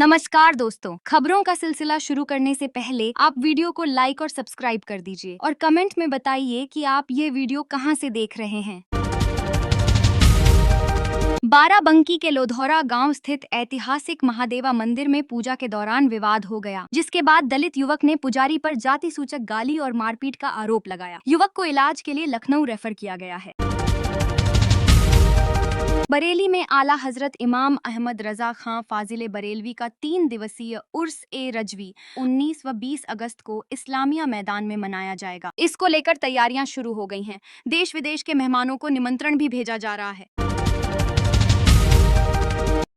नमस्कार दोस्तों, खबरों का सिलसिला शुरू करने से पहले आप वीडियो को लाइक और सब्सक्राइब कर दीजिए और कमेंट में बताइए कि आप ये वीडियो कहां से देख रहे हैं। बाराबंकी के लोधौरा गांव स्थित ऐतिहासिक महादेवा मंदिर में पूजा के दौरान विवाद हो गया, जिसके बाद दलित युवक ने पुजारी पर जाति सूचक गाली और मारपीट का आरोप लगाया। युवक को इलाज के लिए लखनऊ रेफर किया गया है। बरेली में आला हजरत इमाम अहमद रजा खां फाजिले बरेलवी का 3 दिवसीय उर्स ए रजवी 19 व 20 अगस्त को इस्लामिया मैदान में मनाया जाएगा। इसको लेकर तैयारियां शुरू हो गई हैं। देश विदेश के मेहमानों को निमंत्रण भी भेजा जा रहा है।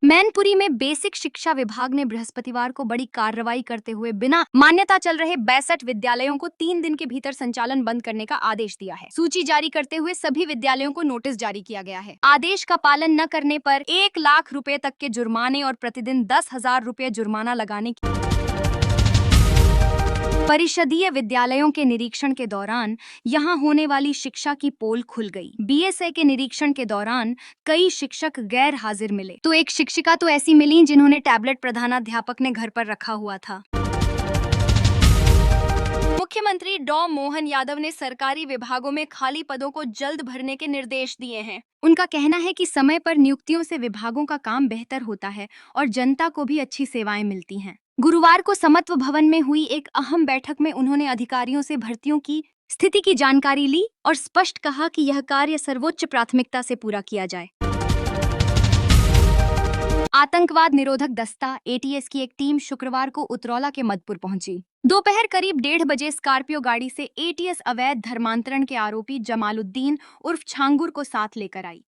मैनपुरी में बेसिक शिक्षा विभाग ने बृहस्पतिवार को बड़ी कार्रवाई करते हुए बिना मान्यता चल रहे 62 विद्यालयों को 3 दिन के भीतर संचालन बंद करने का आदेश दिया है। सूची जारी करते हुए सभी विद्यालयों को नोटिस जारी किया गया है। आदेश का पालन न करने पर 1 लाख रुपए तक के जुर्माने और प्रतिदिन 10,000 रुपए जुर्माना लगाने की। परिषदीय विद्यालयों के निरीक्षण के दौरान यहां होने वाली शिक्षा की पोल खुल गई। बीएसए के निरीक्षण के दौरान कई शिक्षक गैर हाजिर मिले, तो एक शिक्षिका तो ऐसी मिली जिन्होंने टैबलेट प्रधानाध्यापक ने घर पर रखा हुआ था। मुख्यमंत्री डॉ मोहन यादव ने सरकारी विभागों में खाली पदों को जल्द भरने के निर्देश दिए हैं। उनका कहना है कि समय पर नियुक्तियों से विभागों का काम बेहतर होता है और जनता को भी अच्छी सेवाएं मिलती हैं। गुरुवार को समत्व भवन में हुई एक अहम बैठक में उन्होंने अधिकारियों से भर्तियों की स्थिति की जानकारी ली और स्पष्ट कहा कि यह कार्य सर्वोच्च प्राथमिकता से पूरा किया जाए। आतंकवाद निरोधक दस्ता एटीएस की एक टीम शुक्रवार को उतरौला के मधुपुर पहुंची। दोपहर करीब 1:30 बजे स्कॉर्पियो गाड़ी से एटीएस अवैध धर्मांतरण के आरोपी जमालुद्दीन उर्फ छांगुर को साथ लेकर आई।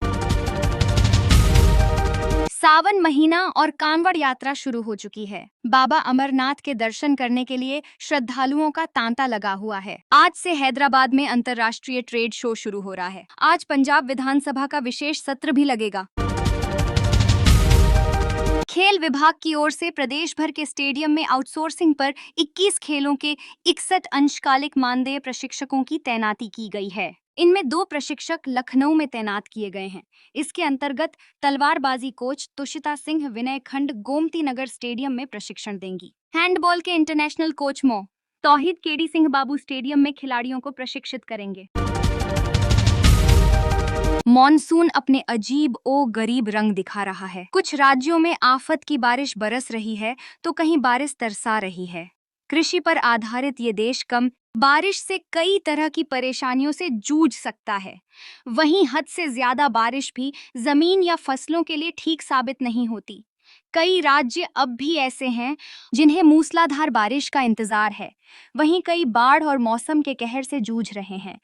सावन महीना और कांवड़ यात्रा शुरू हो चुकी है। बाबा अमरनाथ के दर्शन करने के लिए श्रद्धालुओं का तांता लगा हुआ है। आज से हैदराबाद में अंतर्राष्ट्रीय ट्रेड शो शुरू हो रहा है। आज पंजाब विधानसभा का विशेष सत्र भी लगेगा। खेल विभाग की ओर से प्रदेश भर के स्टेडियम में आउटसोर्सिंग पर 21 खेलों के 61 अंशकालिक मानदेय प्रशिक्षकों की तैनाती की गई है। इनमें 2 प्रशिक्षक लखनऊ में तैनात किए गए हैं। इसके अंतर्गत तलवारबाजी कोच तुषिता सिंह विनय खंड गोमती नगर स्टेडियम में प्रशिक्षण देंगी। हैंडबॉल के इंटरनेशनल कोच मो तौहीद केडी सिंह बाबू स्टेडियम में खिलाड़ियों को प्रशिक्षित करेंगे। मॉनसून अपने अजीब ओ गरीब रंग दिखा रहा है। कुछ राज्यों में आफत की बारिश बरस रही है तो कहीं बारिश तरसा रही है। कृषि पर आधारित ये देश कम बारिश से कई तरह की परेशानियों से जूझ सकता है। वहीं हद से ज्यादा बारिश भी जमीन या फसलों के लिए ठीक साबित नहीं होती। कई राज्य अब भी ऐसे हैं जिन्हें मूसलाधार बारिश का इंतजार है। वहीं कई बाढ़ और मौसम के कहर से जूझ रहे हैं।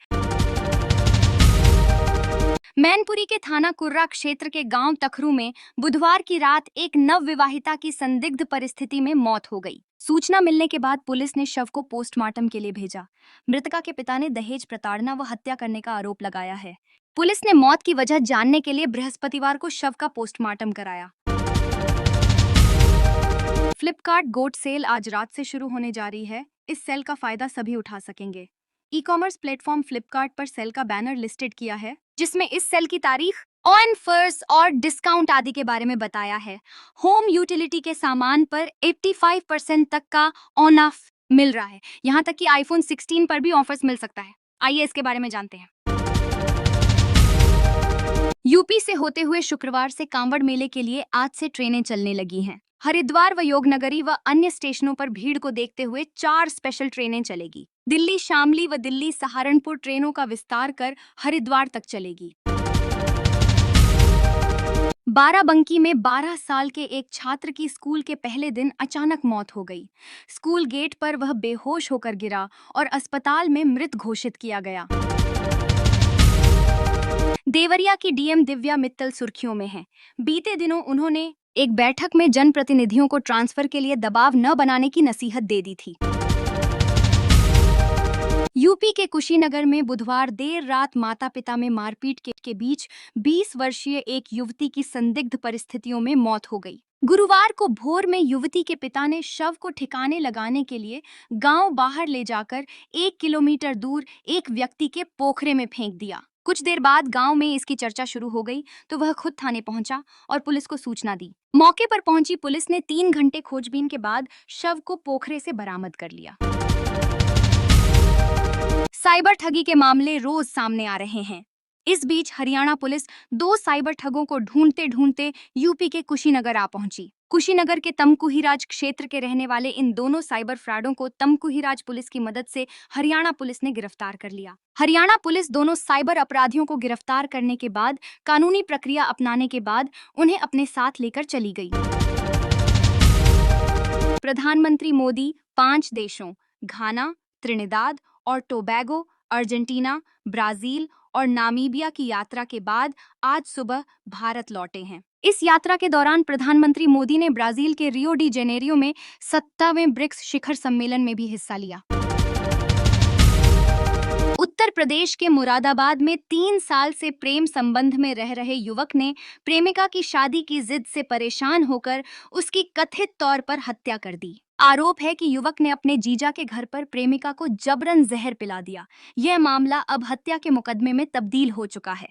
मैनपुरी के थाना कुर्रा क्षेत्र के गांव तखरू में बुधवार की रात एक नवविवाहिता की संदिग्ध परिस्थिति में मौत हो गई। सूचना मिलने के बाद पुलिस ने शव को पोस्टमार्टम के लिए भेजा। मृतका के पिता ने दहेज प्रताड़ना व हत्या करने का आरोप लगाया है। पुलिस ने मौत की वजह जानने के लिए बृहस्पतिवार को शव का पोस्टमार्टम कराया। फ्लिपकार्ट गोट सेल आज रात से शुरू होने जा रही है। इस सेल का फायदा सभी उठा सकेंगे। ई-कॉमर्स प्लेटफॉर्म फ्लिपकार्ट पर सेल का बैनर लिस्टेड किया है, जिसमें इस सेल की तारीख, ऑन फर्स्ट और डिस्काउंट आदि के बारे में बताया है। होम यूटिलिटी के सामान पर 85% तक का ऑन ऑफ मिल रहा है। यहाँ तक कि आईफोन 16 पर भी ऑफर्स मिल सकता है। आइए इसके बारे में जानते हैं। यूपी से होते हुए शुक्रवार से कांवड़ मेले के लिए आज से ट्रेनें चलने लगी हैं। हरिद्वार व योगनगरी व अन्य स्टेशनों पर भीड़ को देखते हुए 4 स्पेशल ट्रेनें चलेगी। दिल्ली शामली व दिल्ली सहारनपुर ट्रेनों का विस्तार कर हरिद्वार तक चलेगी। बाराबंकी में 12 साल के एक छात्र की स्कूल के पहले दिन अचानक मौत हो गई। स्कूल गेट पर वह बेहोश होकर गिरा और अस्पताल में मृत घोषित किया गया। देवरिया की डीएम दिव्या मित्तल सुर्खियों में हैं। बीते दिनों उन्होंने एक बैठक में जनप्रतिनिधियों को ट्रांसफर के लिए दबाव न बनाने की नसीहत दे दी थी। यूपी के कुशीनगर में बुधवार देर रात माता-पिता में मारपीट के बीच 20 वर्षीय एक युवती की संदिग्ध परिस्थितियों में मौत हो गई। गुरुवार को भोर में युवती के पिता ने शव को ठिकाने लगाने के लिए गांव बाहर ले जाकर 1 किलोमीटर दूर एक व्यक्ति के पोखरे में फेंक दिया। कुछ देर बाद गांव में इसकी चर्चा शुरू हो गई तो वह खुद थाने पहुंचा और पुलिस को सूचना दी। मौके पर पहुंची पुलिस ने 3 घंटे खोजबीन के बाद शव को पोखरे से बरामद कर लिया। साइबर ठगी के मामले रोज सामने आ रहे हैं। इस बीच हरियाणा पुलिस 2 साइबर ठगों को ढूंढते ढूंढते यूपी के कुशीनगर आ पहुंची। कुशीनगर के तमकुहीराज क्षेत्र के रहने वाले इन दोनों साइबर फ्रॉडों को तमकुहीराज पुलिस की मदद से हरियाणा पुलिस ने गिरफ्तार कर लिया। हरियाणा पुलिस दोनों साइबर अपराधियों को गिरफ्तार करने के बाद कानूनी प्रक्रिया अपनाने के बाद उन्हें अपने साथ लेकर चली गई। प्रधानमंत्री मोदी 5 देशों घाना, त्रिनिदाद और टोबैगो, अर्जेंटीना, ब्राजील और नामीबिया की यात्रा के बाद आज सुबह भारत लौटे हैं। इस यात्रा के दौरान प्रधानमंत्री मोदी ने ब्राजील के रियो डी जेनेरियो में 70वें ब्रिक्स शिखर सम्मेलन में भी हिस्सा लिया। उत्तर प्रदेश के मुरादाबाद में 3 साल से प्रेम संबंध में रह रहे युवक ने प्रेमिका की शादी की जिद से परेशान होकर उसकी कथित तौर पर हत्या कर दी। आरोप है कि युवक ने अपने जीजा के घर पर प्रेमिका को जबरन जहर पिला दिया। यह मामला अब हत्या के मुकदमे में तब्दील हो चुका है।